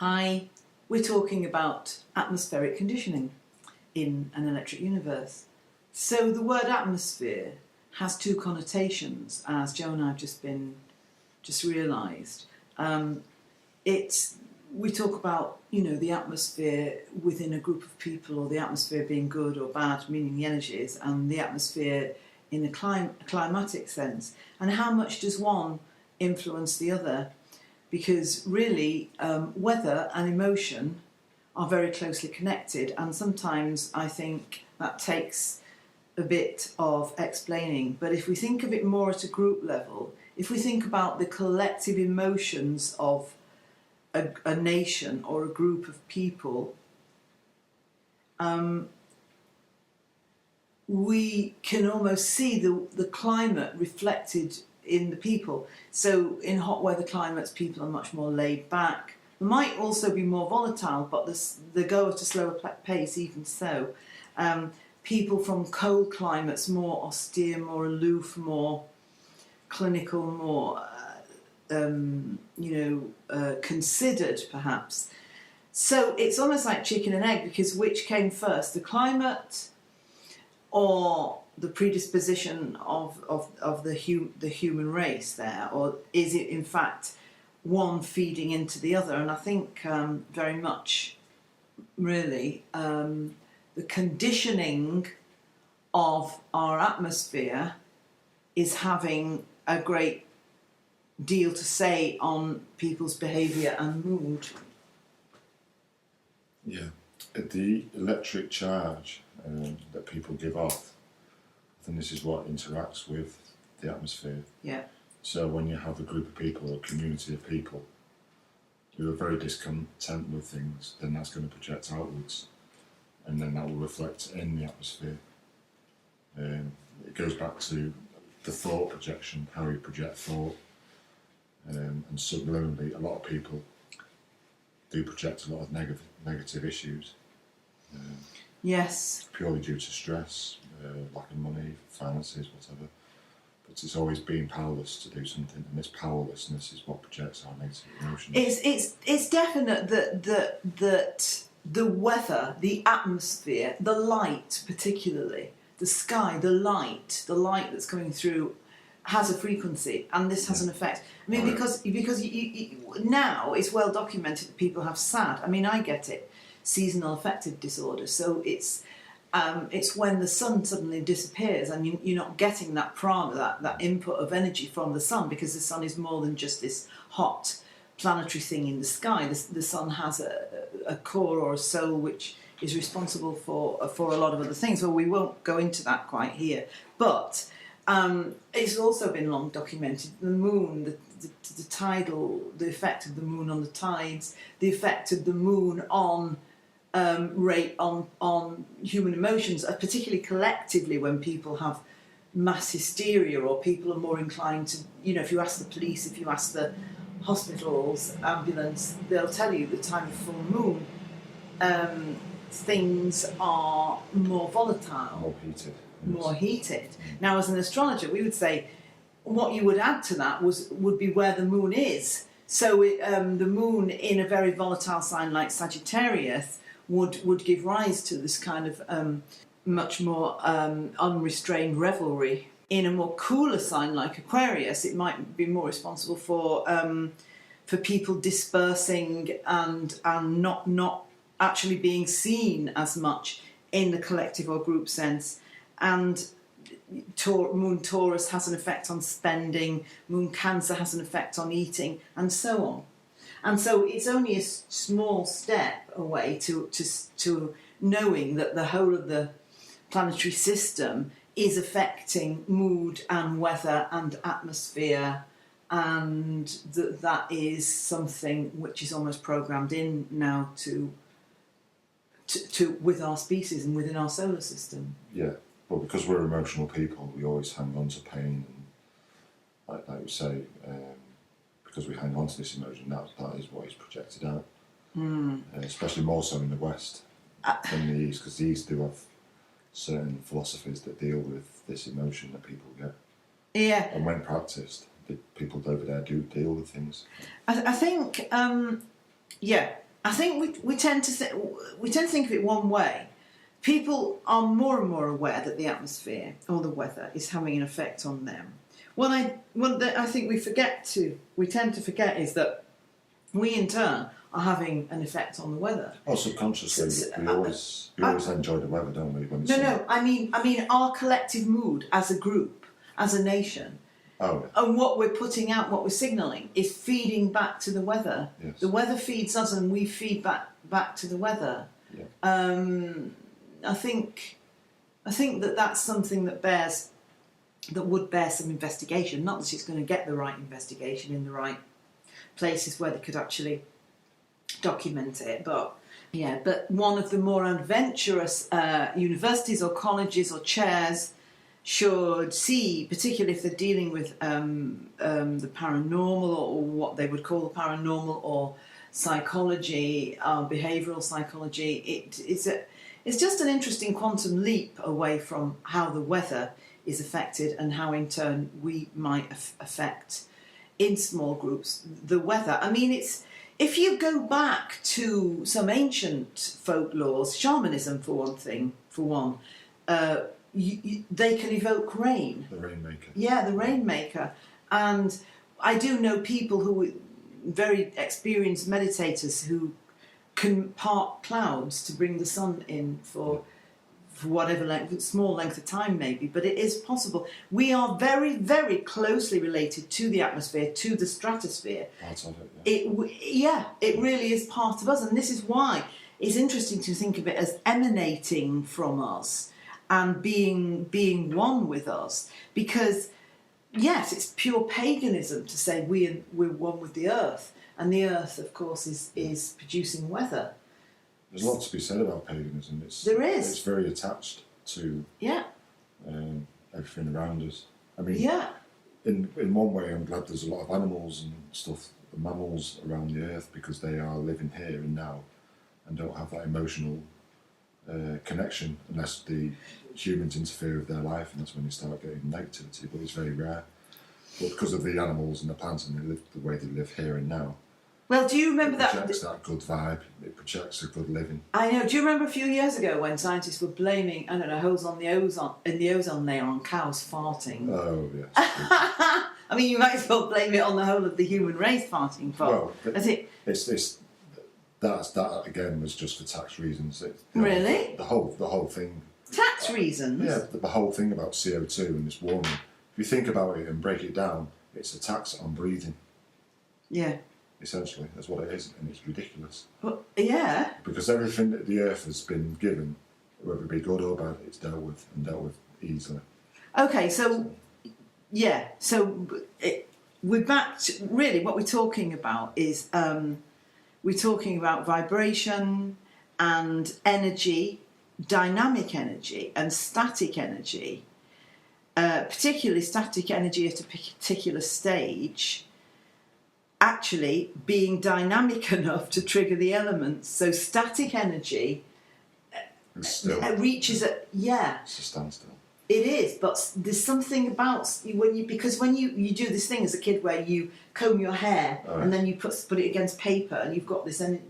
Hi, we're talking about atmospheric conditioning in an electric universe. So the word atmosphere has two connotations, as Jo and I have just realised. We talk about, the atmosphere within a group of people, or the atmosphere being good or bad, meaning the energies, and the atmosphere in a climatic sense. And how much does one influence the other? Because really, weather and emotion are very closely connected, and sometimes I think that takes a bit of explaining. But if we think of it more at a group level, if we think about the collective emotions of a nation or a group of people, we can almost see the climate reflected in the people. So in hot weather climates, people are much more laid back. They might also be more volatile, but they go at a slower pace even so. People from cold climates, more austere, more aloof, more clinical, more considered perhaps. So it's almost like chicken and egg, because which came first, the climate or the predisposition of the human race there, or is it in fact one feeding into the other? And I think very much really the conditioning of our atmosphere is having a great deal to say on people's behaviour and mood. Yeah, the electric charge that people give off, I think this is what interacts with the atmosphere. Yeah. So when you have a group of people or a community of people who are very discontent with things, then that's going to project outwards, and then that will reflect in the atmosphere. It goes back to the thought projection, how you project thought, and subliminally a lot of people do project a lot of negative issues. Yes. Purely due to stress, lack of money, finances, whatever. But it's always being powerless to do something, and this powerlessness is what projects our negative emotions. It's definite that the weather, the atmosphere, the light particularly, the sky, the light that's coming through has a frequency, and this has an effect. I mean, because you, now it's well documented that people have SAD. I mean, I get it, seasonal affective disorder. So it's when the sun suddenly disappears, and you're not getting that prana, that input of energy from the sun, because the sun is more than just this hot planetary thing in the sky. The sun has a core or a soul which is responsible for a lot of other things. Well, we won't go into that quite here, but it's also been long documented. The moon, the tidal, the effect of the moon on the tides, the effect of the moon on on human emotions, particularly collectively when people have mass hysteria, or people are more inclined to, if you ask the police, if you ask the hospitals, ambulance, they'll tell you the time of full moon, things are more volatile, more heated. Now, as an astrologer, we would say what you would add to that would be where the moon is. So the moon in a very volatile sign like Sagittarius would give rise to this kind of much more unrestrained revelry. In a more cooler sign like Aquarius, it might be more responsible for people dispersing and not actually being seen as much in the collective or group sense. And Moon Taurus has an effect on spending, Moon Cancer has an effect on eating, and so on. And so it's only a small step away to knowing that the whole of the planetary system is affecting mood and weather and atmosphere, and that is something which is almost programmed in now to with our species and within our solar system. Yeah. Well, because we're emotional people, we always hang on to pain, and like you say, because we hang on to this emotion, that is what is projected out. Especially more so in the West than the East, because the East do have certain philosophies that deal with this emotion that people get. Yeah. And when practiced, the people over there do deal with things. I think, I think we tend to think of it one way. People are more and more aware that the atmosphere or the weather is having an effect on them. What I think we tend to forget is that we in turn are having an effect on the weather. Oh, subconsciously, we always enjoy the weather, don't we? When it's No. I mean, our collective mood as a group, as a nation, and what we're putting out, what we're signalling, is feeding back to the weather. Yes. The weather feeds us, and we feed back to the weather. Yeah. I think that's something that would bear some investigation. Not that it's going to get the right investigation in the right places where they could actually document it, but one of the more adventurous universities or colleges or chairs should see, particularly if they're dealing with the paranormal or what they would call the paranormal or psychology, behavioural psychology. It's just an interesting quantum leap away from how the weather is affected and how in turn we might affect in small groups the weather. I mean, if you go back to some ancient folklores, shamanism for one, they can evoke rain. The rainmaker. Yeah, the rainmaker. And I do know people who, very experienced meditators, who can part clouds to bring the sun in for whatever small length of time maybe, but it is possible. We are very, very closely related to the atmosphere, to the stratosphere. Part of it, It really is part of us, and this is why it's interesting to think of it as emanating from us and being one with us, because yes, it's pure paganism to say we're one with the earth, and the earth, of course, is producing weather. There's a lot to be said about paganism. There is. It's very attached to everything around us. I mean, in one way, I'm glad there's a lot of animals and stuff, mammals around the earth, because they are living here and now and don't have that emotional connection unless the humans interfere with their life, and that's when you start getting negativity, but it's very rare. But because of the animals and the plants and the way they live here and now, well, do you remember it projects that good vibe, it projects a good living. I know. Do you remember a few years ago when scientists were blaming, I don't know, holes in the ozone layer on cows farting? Oh, yes. I mean, you might as well blame it on the whole of the human race farting. Well, that again was just for tax reasons. Really? The whole thing. Tax reasons? Yeah, the whole thing about CO2 and this warming. If you think about it and break it down, it's a tax on breathing. Yeah. Essentially, that's what it is, and it's ridiculous. Well, yeah. Because everything that the earth has been given, whether it be good or bad, it's dealt with easily. Okay, so we're back to, really what we're talking about is we're talking about vibration and energy, dynamic energy and static energy, particularly static energy at a particular stage, actually being dynamic enough to trigger the elements. So static energy reaches at It's a standstill. It is, but there's something about when you do this thing as a kid where you comb your hair and then you put it against paper and you've got this and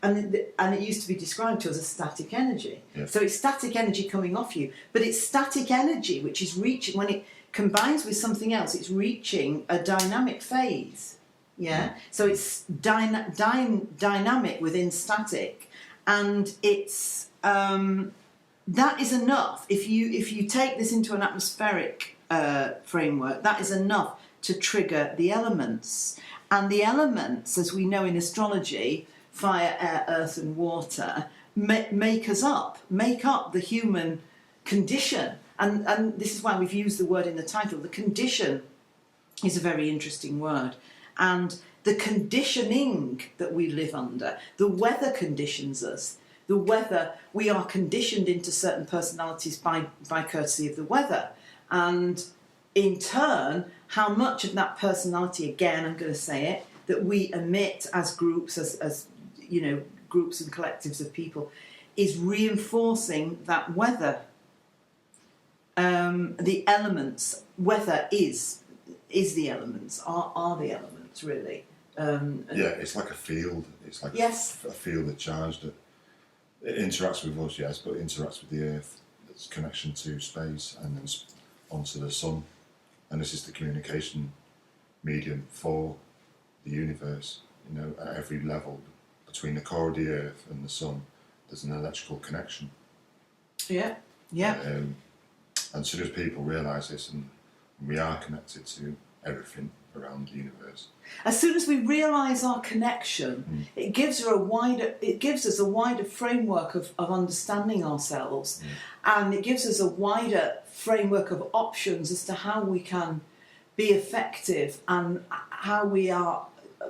it used to be described to us as static energy. Yeah. So it's static energy coming off you, but it's static energy which is reaching, when it combines with something else, it's reaching a dynamic phase. Yeah, so it's dynamic within static, and it's that is enough. If you take this into an atmospheric framework, that is enough to trigger the elements. And the elements, as we know in astrology, fire, air, earth, and water, make up the human condition. And this is why we've used the word in the title. The condition is a very interesting word. And the conditioning that we live under, the weather conditions us. The weather, we are conditioned into certain personalities by courtesy of the weather. And in turn, how much of that personality, again, I'm going to say it, that we emit as groups, as you know, groups and collectives of people, is reinforcing that weather. The elements, weather is the elements, are the elements, really. It's like a field. It's like Yes. a field of charge that it interacts with us, yes, but it interacts with the Earth. Its connection to space and then onto the sun. And this is the communication medium for the universe. At every level between the core of the Earth and the sun, there's an electrical connection. Yeah. And as soon as people realise this, and we are connected to everything around the universe. As soon as we realise our connection, it gives us a wider framework of understanding ourselves, and it gives us a wider framework of options as to how we can be effective and how we are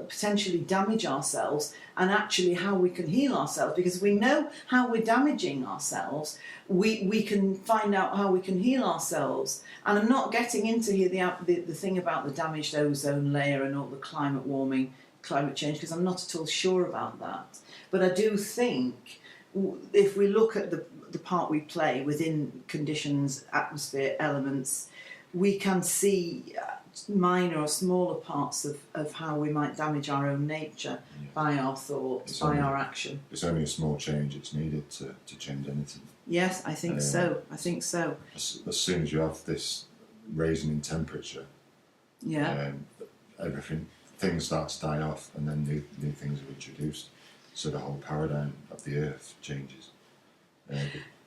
potentially damage ourselves, and actually how we can heal ourselves, because we know how we're damaging ourselves. We can find out how we can heal ourselves. And I'm not getting into here the thing about the damaged ozone layer and all the climate warming, climate change, because I'm not at all sure about that. But I do think if we look at the part we play within conditions, atmosphere, elements, we can see minor or smaller parts of how we might damage our own nature by our thoughts, our action. It's only a small change it's needed to change anything. Yes, I think so. I think so. As soon as you have this raising in temperature, things start to die off, and then new things are introduced. So the whole paradigm of the Earth changes,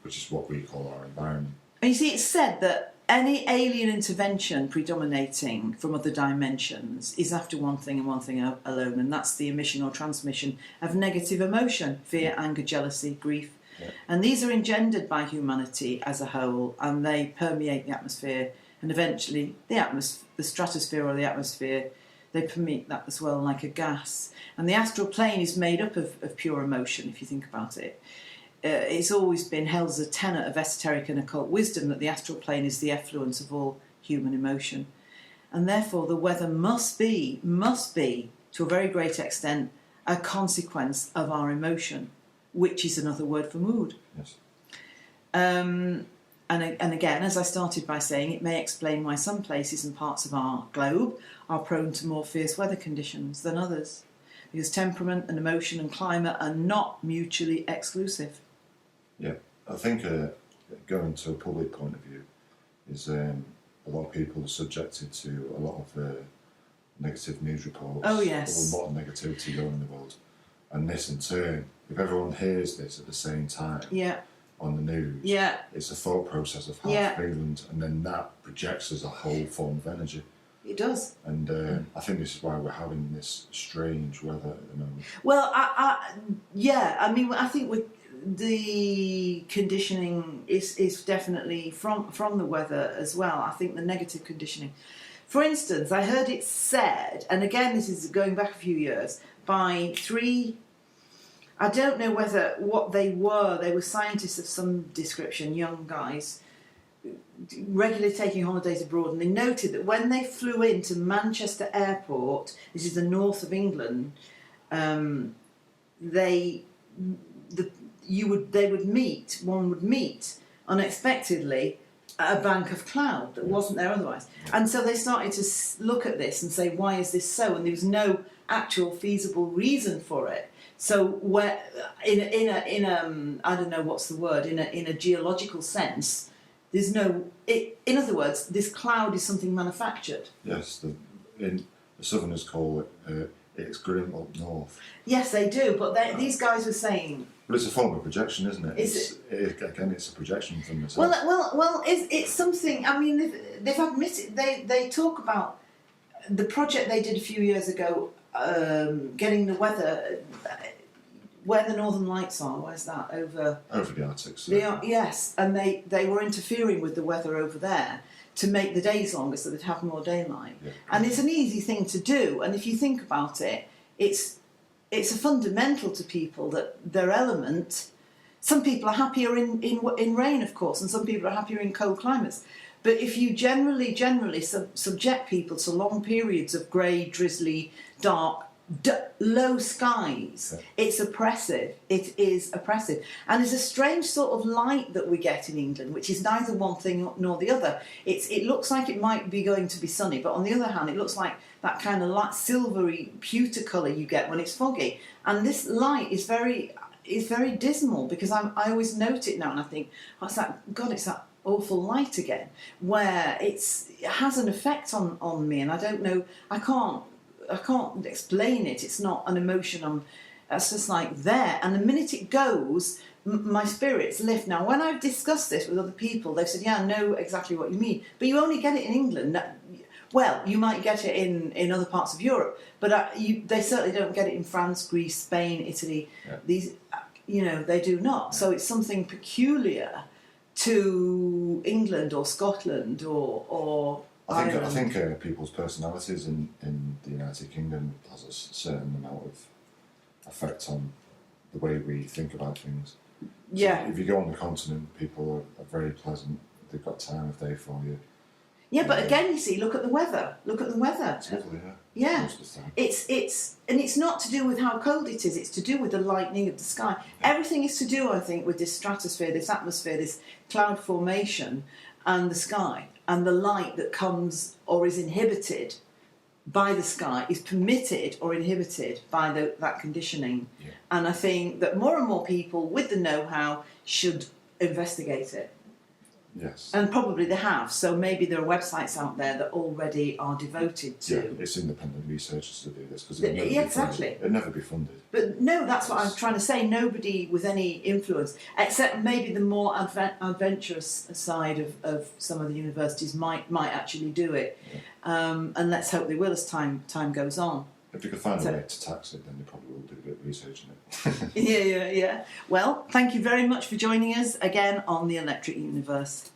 which is what we call our environment. And you see, it's said that any alien intervention predominating from other dimensions is after one thing and one thing alone, and that's the emission or transmission of negative emotion, fear, anger, jealousy, grief. Yeah. And these are engendered by humanity as a whole, and they permeate the atmosphere, and eventually the stratosphere or the atmosphere, they permeate that as well, like a gas. And the astral plane is made up of pure emotion, if you think about it. It's always been held as a tenet of esoteric and occult wisdom that the astral plane is the effluence of all human emotion. And therefore the weather must be, to a very great extent, a consequence of our emotion, which is another word for mood. Yes. And again, as I started by saying, it may explain why some places and parts of our globe are prone to more fierce weather conditions than others, because temperament and emotion and climate are not mutually exclusive. Yeah, I think going to a public point of view is a lot of people are subjected to a lot of negative news reports. Oh yes. There's a lot of negativity going in the world, and this in turn, if everyone hears this at the same time on the news, it's a thought process of how it's feeling, and then that projects as a whole form of energy. It does. And I think this is why we're having this strange weather at the moment. Well, I think the conditioning is definitely from the weather as well. I think the negative conditioning. For instance, I heard it said, and again this is going back a few years, by three, I don't know what they were scientists of some description, young guys, regularly taking holidays abroad, and they noted that when they flew into Manchester Airport, this is the north of England, one would meet unexpectedly a bank of cloud that wasn't there otherwise. And so they started to look at this and say, why is this so? And there was no actual feasible reason for it. So where in a I don't know what's the word, in a geological sense, there's no. In other words, this cloud is something manufactured. Yes, the Southerners call it it's grim up north. Yes, they do. But these guys were saying. But it's a form of projection, isn't it? Again, it's a projection from the sun. Well, it's something. I mean, they've admitted. They talk about the project they did a few years ago, getting the weather. Where the Northern Lights are, where's that? Over the Arctic. Yes, and they were interfering with the weather over there to make the days longer so they'd have more daylight. Yeah. And it's an easy thing to do, and if you think about it, it's a fundamental to people that their element. Some people are happier in rain, of course, and some people are happier in cold climates. But if you generally subject people to long periods of grey, drizzly, dark, low skies. Yeah. It's oppressive. It is oppressive. And there's a strange sort of light that we get in England, which is neither one thing nor the other. It looks like it might be going to be sunny, but on the other hand, it looks like that kind of light, silvery pewter colour you get when it's foggy. And this light is very dismal, because I always note it now and I think, oh, it's that awful light again, where it has an effect on me, and I don't know, I can't explain it. It's not an emotion. It's just like there. And the minute it goes, my spirits lift. Now, when I've discussed this with other people, they've said, yeah, I know exactly what you mean. But you only get it in England. Well, you might get it in other parts of Europe, but they certainly don't get it in France, Greece, Spain, Italy. Yeah. These, they do not. Yeah. So it's something peculiar to England or Scotland or I think people's personalities in the United Kingdom has a certain amount of effect on the way we think about things. Yeah. So if you go on the continent, people are very pleasant. They've got time of day for you. Yeah, but again, you see, look at the weather. Look at the weather. It's lovely, yeah. Yeah. Most of the time. It's not to do with how cold it is. It's to do with the lightening of the sky. Yeah. Everything is to do, I think, with this stratosphere, this atmosphere, this cloud formation, and the sky, and the light that comes or is inhibited by the sky is permitted or inhibited by that conditioning. Yeah. And I think that more and more people with the know-how should investigate it. Yes. And probably they have, so maybe there are websites out there that already are devoted to... Yeah, it's independent researchers to do this, because it'd never be funded. But no, that's what I'm trying to say. Nobody with any influence, except maybe the more adventurous side of some of the universities might actually do it. Yeah. And let's hope they will as time goes on. If you could find a way to tax it, then they probably will do a bit of research in it. Yeah. Well, thank you very much for joining us again on The Electric Universe.